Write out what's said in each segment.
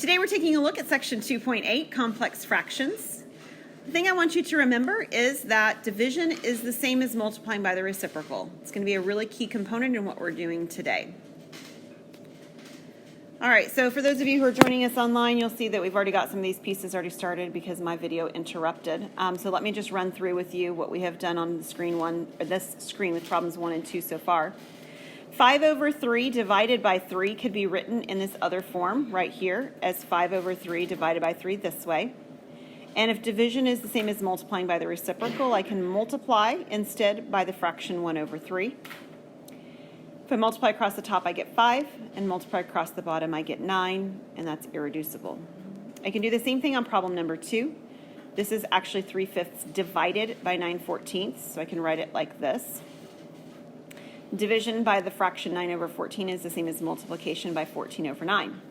Today we're taking a look at section 2.8, complex fractions. The thing I want you to remember is that division is the same as multiplying by the reciprocal. It's going to be a really key component in what we're doing today. All right, so for those of you who are joining us online, you'll see that we've already got some of these pieces already started because my video interrupted. So let me just run through with you what we have done on the screen this screen with problems 1 and 2 so far. 5 over 3 divided by 3 could be written in this other form right here as 5 over 3 divided by 3 this way. And if division is the same as multiplying by the reciprocal, I can multiply instead by the fraction 1 over 3. If I multiply across the top, I get 5, and multiply across the bottom, I get 9, and that's irreducible. I can do the same thing on problem number 2. This is actually 3/5 divided by 9/14, so I can write it like this. Division by the fraction 9 over 14 is the same as multiplication by 14 over 9.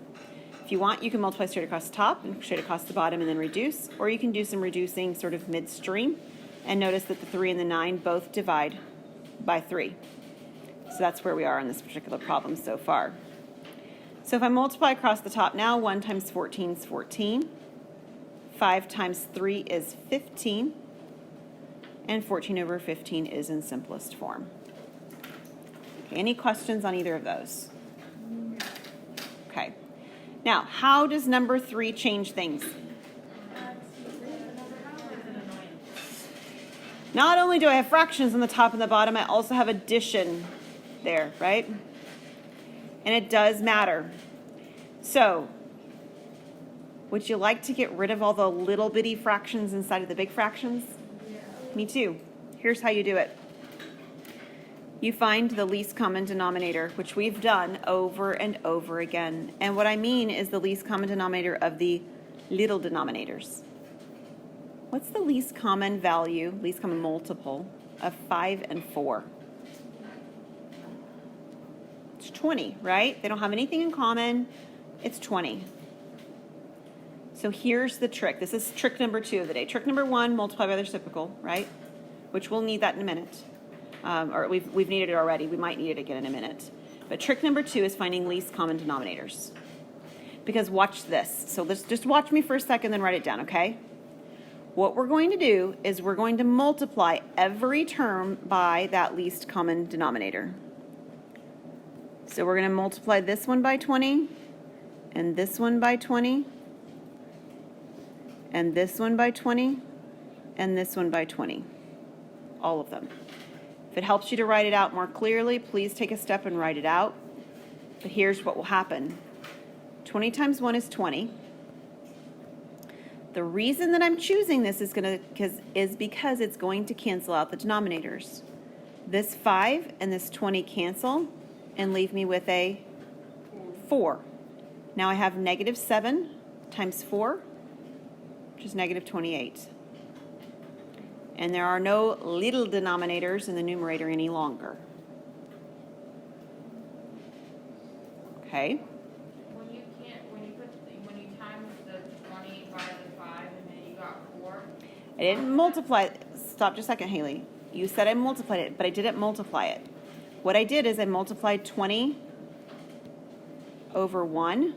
If you want, you can multiply straight across the top and straight across the bottom and then reduce, or you can do some reducing sort of midstream and notice that the 3 and the 9 both divide by 3. So that's where we are in this particular problem so far. So if I multiply across the top now, 1 times 14 is 14, 5 times 3 is 15, and 14 over 15 is in simplest form. Any questions on either of those? Okay. Now, how does number 3 change things? Not only do I have fractions on the top and the bottom, I also have addition there, right? And it does matter. So, would you like to get rid of all the little bitty fractions inside of the big fractions? Yeah. Me too. Here's how you do it. You find the least common denominator, which we've done over and over again. And what I mean is the least common denominator of the little denominators. What's the least common value, least common multiple of 5 and 4? It's 20, right? They don't have anything in common. It's 20. So here's the trick. This is trick number 2 of the day. Trick number 1, multiply by the reciprocal, right? Which we'll need that in a minute. Or we've needed it already. We might need it again in a minute. But trick number 2 is finding least common denominators. Because watch this. So let's just watch me for a second, then write it down, okay? What we're going to do is we're going to multiply every term by that least common denominator. So we're going to multiply this one by 20, and this one by 20, and this one by 20, and this one by 20. All of them. If it helps you to write it out more clearly, please take a step and write it out. But here's what will happen. 20 times 1 is 20. The reason that I'm choosing this is because it's going to cancel out the denominators. This 5 and this 20 cancel and leave me with a 4. Now I have negative 7 times 4, which is negative 28. And there are no little denominators in the numerator any longer. Okay? When you times the 20 by the 5 and then you got 4. I didn't multiply it. Stop just a second, Haley. You said I multiplied it, but I didn't multiply it. What I did is I multiplied 20 over 1,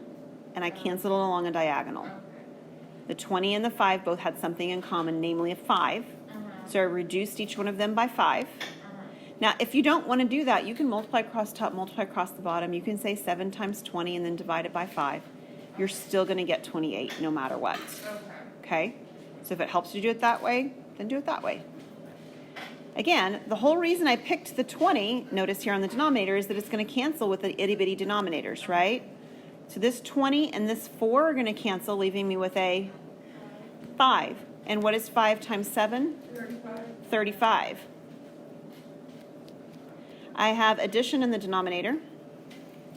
and I canceled it along a diagonal. Okay. The 20 and the 5 both had something in common, namely a 5. So I reduced each one of them by 5. Now, if you don't want to do that, you can multiply across the top, multiply across the bottom. You can say 7 times 20 and then divide it by 5. You're still going to get 28 no matter what. Okay? So if it helps you do it that way, then do it that way. Again, the whole reason I picked the 20, notice here on the denominator, is that it's going to cancel with the itty-bitty denominators, right? So this 20 and this 4 are going to cancel, leaving me with a 5. And what is 5 times 7? 35. I have addition in the denominator.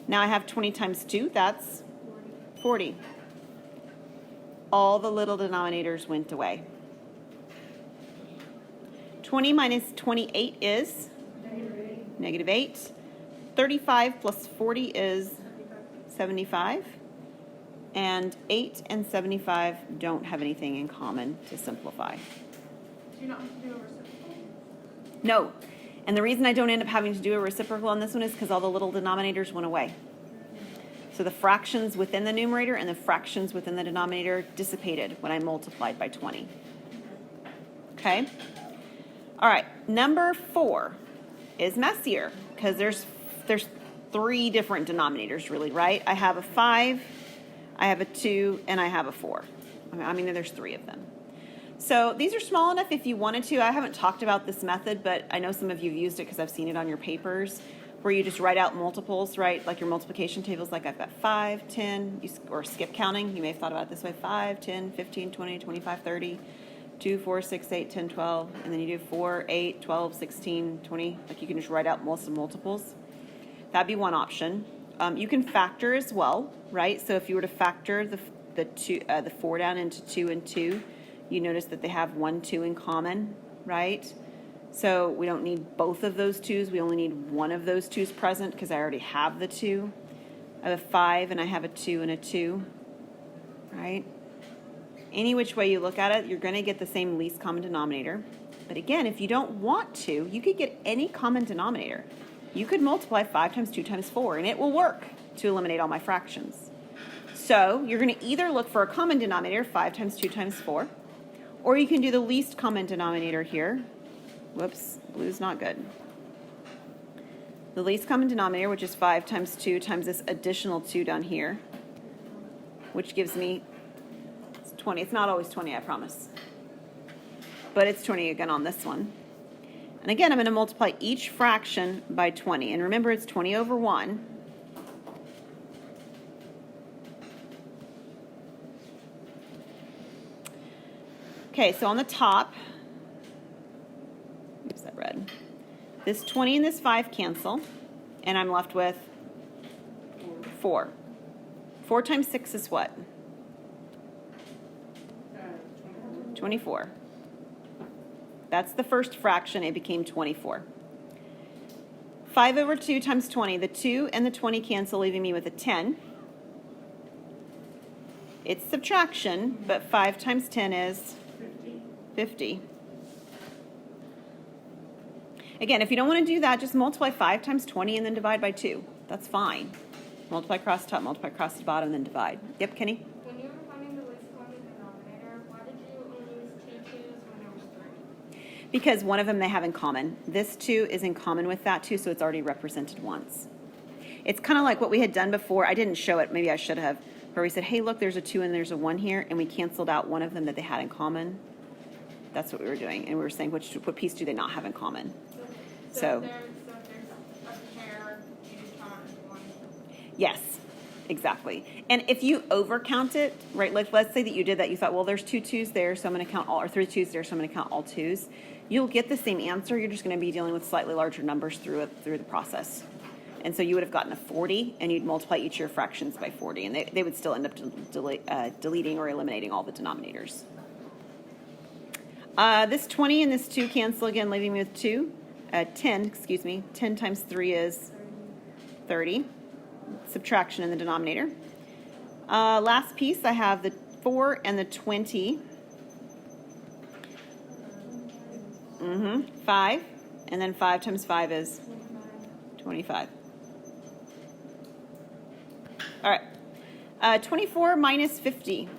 Now I have 20 times 2, that's 40. All the little denominators went away. 20 minus 28 is? Negative 8. 35 plus 40 is 75. And 8 and 75 don't have anything in common to simplify. Do you not have to do a reciprocal? No. And the reason I don't end up having to do a reciprocal on this one is because all the little denominators went away. So the fractions within the numerator and the fractions within the denominator dissipated when I multiplied by 20. Okay? All right, number 4 is messier because there's 3 different denominators really, right? I have a 5, I have a 2, and I have a 4. I mean, there's 3 of them. So these are small enough if you wanted to. I haven't talked about this method, but I know some of you have used it because I've seen it on your papers, where you just write out multiples, right? Like your multiplication tables, like I've got 5, 10, or skip counting. You may have thought about it this way: 5, 10, 15, 20, 25, 30, 2, 4, 6, 8, 10, 12, and then you do 4, 8, 12, 16, 20. Like you can just write out most of multiples. That'd be one option. You can factor as well, right? So if you were to factor the 4 down into 2 and 2, you notice that they have 1, 2 in common, right? So we don't need both of those 2's. We only need one of those 2's present because I already have the 2. I have a 5 and I have a 2 and a 2, right? Any which way you look at it, you're going to get the same least common denominator. But again, if you don't want to, you could get any common denominator. You could multiply 5 times 2 times 4, and it will work to eliminate all my fractions. So you're going to either look for a common denominator, 5 times 2 times 4, or you can do the least common denominator here. Whoops, blue's not good. The least common denominator, which is 5 times 2 times this additional 2 down here, which gives me 20. It's not always 20, I promise. But it's 20 again on this one. And again, I'm going to multiply each fraction by 20. And remember, it's 20 over 1. Okay, so on the top, oops, that red. This 20 and this 5 cancel, and I'm left with 4. 4 times 6 is what? 24. That's the first fraction. It became 24. 5 over 2 times 20. The 2 and the 20 cancel, leaving me with a 10. It's subtraction, but 5 times 10 is 50. Again, if you don't want to do that, just multiply 5 times 20 and then divide by 2. That's fine. Multiply across the top, multiply across the bottom, then divide. Yep, Kenny? When you were finding the least common denominator, why did you only use 2 2's when there was 3? Because one of them they have in common. This 2 is in common with that 2, so it's already represented once. It's kind of like what we had done before. I didn't show it. Maybe I should have. Where we said, hey, look, there's a 2 and there's a 1 here, and we canceled out one of them that they had in common. That's what we were doing. And we were saying, what piece do they not have in common? So there's a pair, you count as 1. yes, exactly. And if you overcount it, right, like let's say that you did that, you thought, well, there's 2 2's there, so I'm going to count all, or 3 2's there, so I'm going to count all 2's. You'll get the same answer. You're just going to be dealing with slightly larger numbers through the process. And so you would have gotten a 40, and you'd multiply each of your fractions by 40, and they would still end up deleting or eliminating all the denominators. This 20 and this 2 cancel again, leaving me with 10, excuse me. 10 times 3 is 30. Subtraction in the denominator. Last piece, I have the 4 and the 20. 5. And then 5 times 5 is 25. All right. 24 minus 50.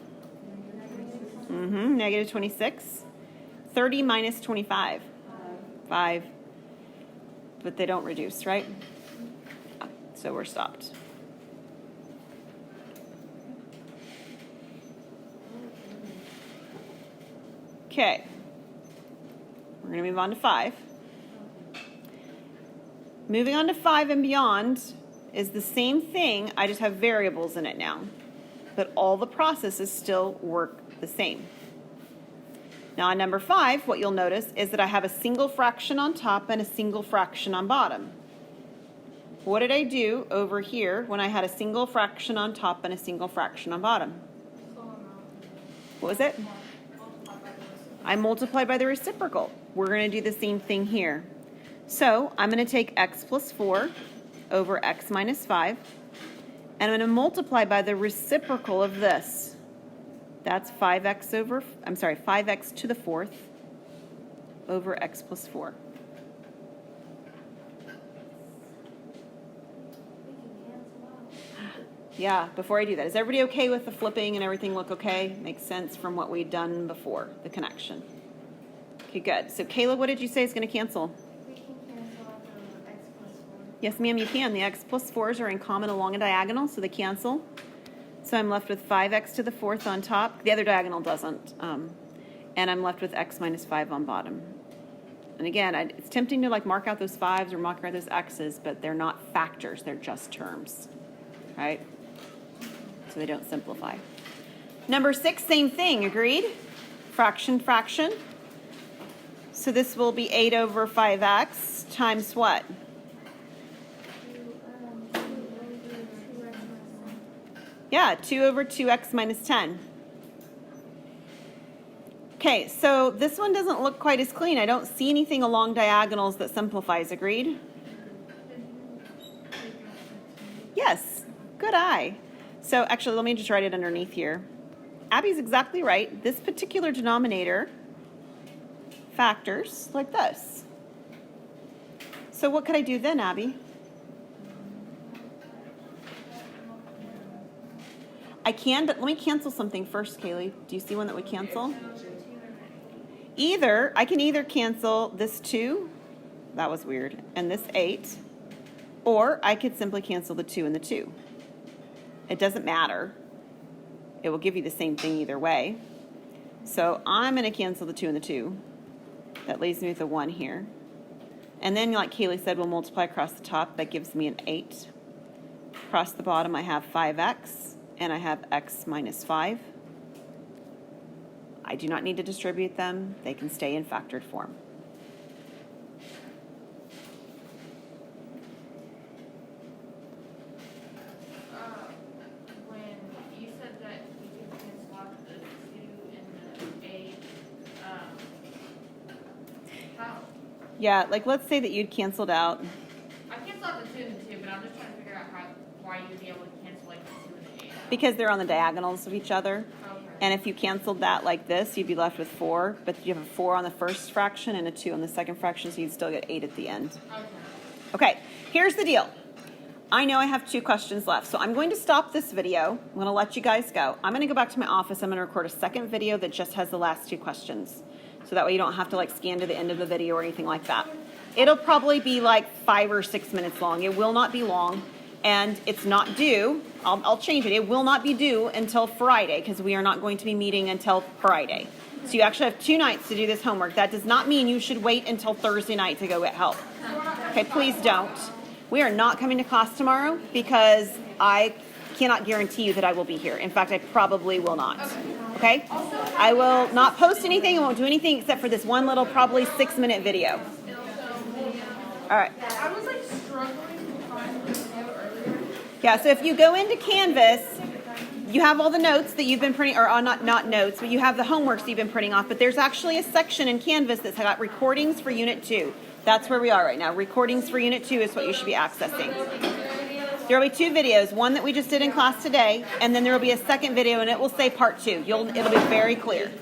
Negative 26. 30 minus 25. 5. But they don't reduce, right? So we're stopped. Okay. We're going to move on to 5. Moving on to 5 and beyond is the same thing. I just have variables in it now. But all the processes still work the same. Now on number 5, what you'll notice is that I have a single fraction on top and a single fraction on bottom. What did I do over here when I had a single fraction on top and a single fraction on bottom? What was it? I multiplied by the reciprocal. We're going to do the same thing here. So I'm going to take x plus 4 over x minus 5, and I'm going to multiply by the reciprocal of this. That's 5x to the 4th over x plus 4. Yeah, before I do that, is everybody okay with the flipping and everything look okay? Makes sense from what we've done before, the connection. Okay, good. So Kayla, what did you say is going to cancel? We can cancel out the x plus 4. Yes, ma'am, you can. The x plus 4s are in common along a diagonal, so they cancel. So I'm left with 5x to the 4th on top. The other diagonal doesn't. And I'm left with x minus 5 on bottom. And again, it's tempting to like mark out those 5s or mark out those x's, but they're not factors. They're just terms, right? So they don't simplify. Number 6, same thing, agreed? Fraction, fraction. So this will be 8 over 5x times what? 2 over 2x minus 10. Yeah, 2 over 2x minus 10. Okay, so this one doesn't look quite as clean. I don't see anything along diagonals that simplifies, agreed? Yes, good eye. So actually, let me just write it underneath here. Abby's exactly right. This particular denominator factors like this. So what could I do then, Abby? I can, but let me cancel something first, Kaylee. Do you see one that would cancel? I can either cancel this 2, that was weird, and this 8, or I could simply cancel the 2 and the 2. It doesn't matter. It will give you the same thing either way. So I'm going to cancel the 2 and the 2. That leaves me with a 1 here. And then, like Kaylee said, we'll multiply across the top. That gives me an 8. Across the bottom, I have 5x, and I have x minus 5. I do not need to distribute them. They can stay in factored form. When you said that you could cancel out the 2 and the 8, how? Yeah, like let's say that you'd canceled out. I canceled out the 2 and the 2, but I'm just trying to figure out why you'd be able to cancel like the 2 and the 8 out. Because they're on the diagonals of each other. Okay. And if you canceled that like this, you'd be left with 4, but you have a 4 on the first fraction and a 2 on the second fraction, so you'd still get 8 at the end. Okay. Okay, here's the deal. I know I have 2 questions left, so I'm going to stop this video. I'm going to let you guys go. I'm going to go back to my office. I'm going to record a second video that just has the last 2 questions. So that way you don't have to like scan to the end of the video or anything like that. It'll probably be like 5 or 6 minutes long. It will not be long. And it's not due, I'll change it, it will not be due until Friday because we are not going to be meeting until Friday. So you actually have 2 nights to do this homework. That does not mean you should wait until Thursday night to go get help. Okay, please don't. We are not coming to class tomorrow because I cannot guarantee you that I will be here. In fact, I probably will not. Okay? I will not post anything, I won't do anything except for this one little probably 6-minute video. All right. I was like struggling to find the video earlier. Yeah, so if you go into Canvas, you have all the notes that you've been printing, or not notes, but you have the homeworks that you've been printing off, but there's actually a section in Canvas that's got recordings for Unit 2. That's where we are right now. Recordings for Unit 2 is what you should be accessing. There will be 2 videos, one that we just did in class today, and then there will be a second video, and it will say Part 2. It'll be very clear.